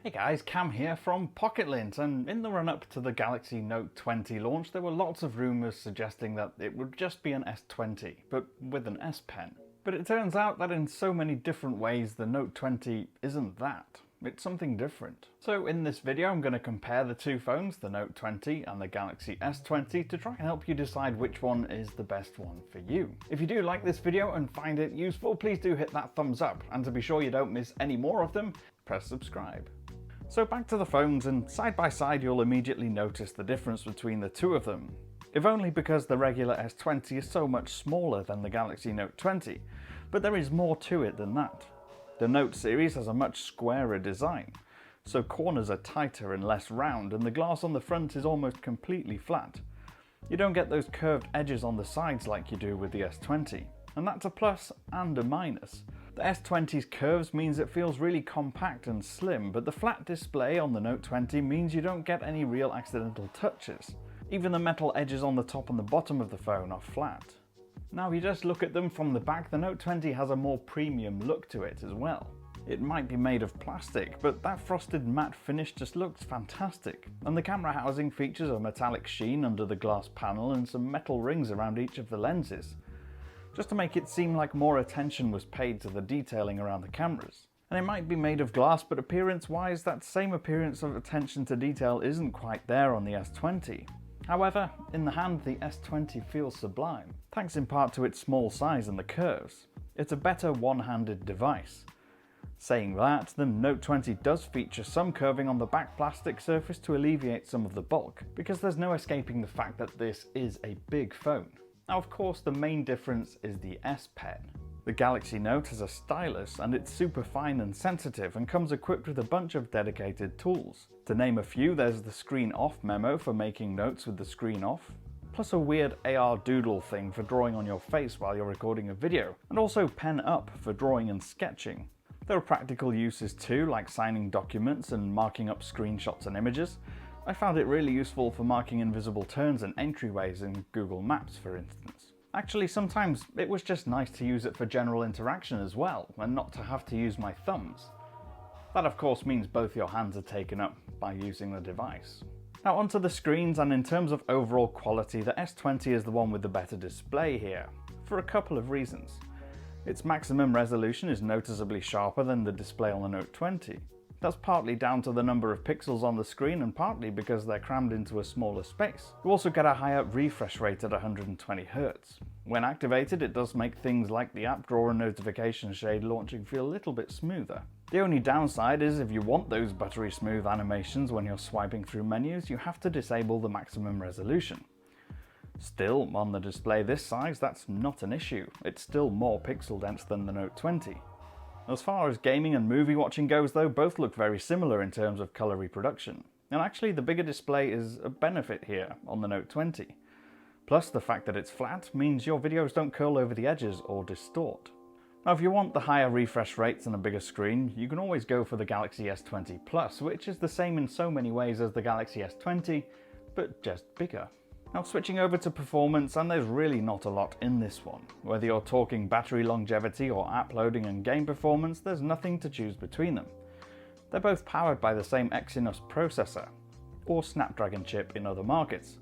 Hey guys, Cam here from Pocket-lint, and in the run-up to the Galaxy Note 20 launch there were lots of rumours suggesting that it would just be an S20, but with an S Pen. But it turns out that in so many different ways the Note 20 isn't that. It's something different. So in this video I'm going to compare the two phones, the Note 20 and the Galaxy S20, to try and help you decide which one is the best one for you. If you do like this video and find it useful, please do hit that thumbs up, and to be sure you don't miss any more of them, press subscribe. So back to the phones, and side by side you'll immediately notice the difference between the two of them. If only because the regular S20 is so much smaller than the Galaxy Note 20, but there is more to it than that. The Note series has a much squarer design, so corners are tighter and less round, and the glass on the front is almost completely flat. You don't get those curved edges on the sides like you do with the S20, and that's a plus and a minus. The S20's curves means it feels really compact and slim, but the flat display on the Note 20 means you don't get any real accidental touches. Even the metal edges on the top and the bottom of the phone are flat. Now if you just look at them from the back, the Note 20 has a more premium look to it as well. It might be made of plastic, but that frosted matte finish just looks fantastic, and the camera housing features a metallic sheen under the glass panel and some metal rings around each of the lenses, just to make it seem like more attention was paid to the detailing around the cameras. And it might be made of glass, but appearance-wise, that same appearance of attention to detail isn't quite there on the S20. However, in the hand, the S20 feels sublime, thanks in part to its small size and the curves. It's a better one-handed device. Saying that, the Note 20 does feature some curving on the back plastic surface to alleviate some of the bulk, because there's no escaping the fact that this is a big phone. Now of course the main difference is the S Pen. The Galaxy Note has a stylus, and it's super fine and sensitive and comes equipped with a bunch of dedicated tools. To name a few, there's the screen off memo for making notes with the screen off, plus a weird AR doodle thing for drawing on your face while you're recording a video, and also pen up for drawing and sketching. There are practical uses too, like signing documents and marking up screenshots and images. I found it really useful for marking invisible turns and entryways in Google Maps, for instance. Actually, sometimes it was just nice to use it for general interaction as well, and not to have to use my thumbs. That of course means both your hands are taken up by using the device. Now onto the screens, and in terms of overall quality, the S20 is the one with the better display here, for a couple of reasons. Its maximum resolution is noticeably sharper than the display on the Note 20. That's partly down to the number of pixels on the screen, and partly because they're crammed into a smaller space. You also get a higher refresh rate at 120Hz. When activated, it does make things like the app drawer and notification shade launching feel a little bit smoother. The only downside is if you want those buttery smooth animations when you're swiping through menus, you have to disable the maximum resolution. Still, on the display this size, that's not an issue. It's still more pixel dense than the Note 20. As far as gaming and movie watching goes though, both look very similar in terms of colour reproduction. And actually the bigger display is a benefit here on the Note 20. Plus the fact that it's flat means your videos don't curl over the edges or distort. Now if you want the higher refresh rates and a bigger screen, you can always go for the Galaxy S20 Plus, which is the same in so many ways as the Galaxy S20, but just bigger. Now switching over to performance, and there's really not a lot in this one. Whether you're talking battery longevity or app loading and game performance, there's nothing to choose between them. They're both powered by the same Exynos processor, or Snapdragon chip in other markets,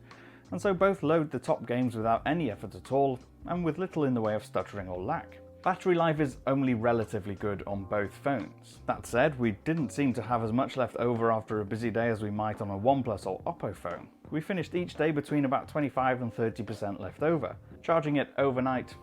and so both load the top games without any effort at all, and with little in the way of stuttering or lag. Battery life is only relatively good on both phones. That said, we didn't seem to have as much left over after a busy day as we might on a OnePlus or Oppo phone. We finished each day between about 25 and 30% left over, charging it overnight,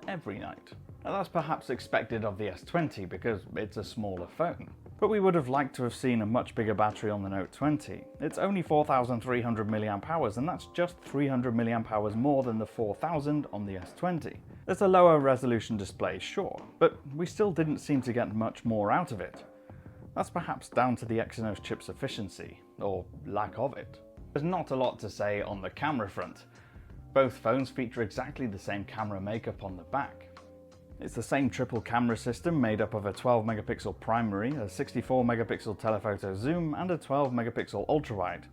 every night. Now that's perhaps expected of the S20 because it's a smaller phone. But we would have liked to have seen a much bigger battery on the Note 20. It's only 4,300 mAh, and that's just 300 mAh more than the 4,000 on the S20. There's a lower resolution display, sure, but we still didn't seem to get much more out of it. That's perhaps down to the Exynos chip's efficiency, or lack of it. There's not a lot to say on the camera front. Both phones feature exactly the same camera makeup on the back. It's the same triple camera system made up of a 12 megapixel primary, a 64 megapixel telephoto zoom, and a 12 megapixel ultrawide.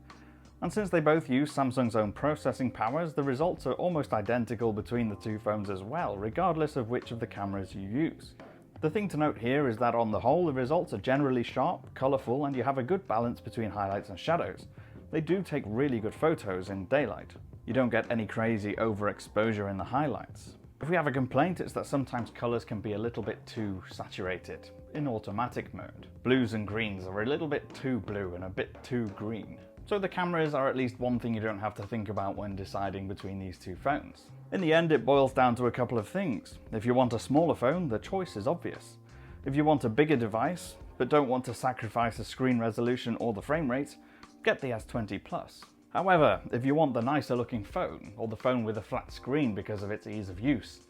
And since they both use Samsung's own processing powers, the results are almost identical between the two phones as well, regardless of which of the cameras you use. The thing to note here is that on the whole, the results are generally sharp, colourful, and you have a good balance between highlights and shadows. They do take really good photos in daylight. You don't get any crazy overexposure in the highlights. If we have a complaint, it's that sometimes colours can be a little bit too saturated in automatic mode. Blues and greens are a little bit too blue and a bit too green. So the cameras are at least one thing you don't have to think about when deciding between these two phones. In the end, it boils down to a couple of things. If you want a smaller phone, the choice is obvious. If you want a bigger device, but don't want to sacrifice the screen resolution or the frame rate, get the S20 Plus. However, if you want the nicer looking phone, or the phone with a flat screen because of its ease of use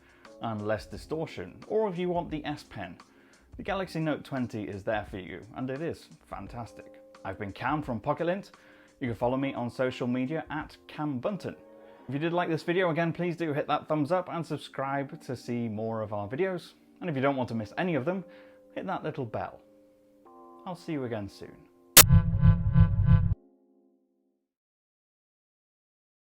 and less distortion, or if you want the S Pen, the Galaxy Note 20 is there for you, and it is fantastic. I've been Cam from Pocket-lint. You can follow me on social media at Cam Bunton. If you did like this video, again, please do hit that thumbs up and subscribe to see more of our videos. And if you don't want to miss any of them, hit that little bell. I'll see you again soon.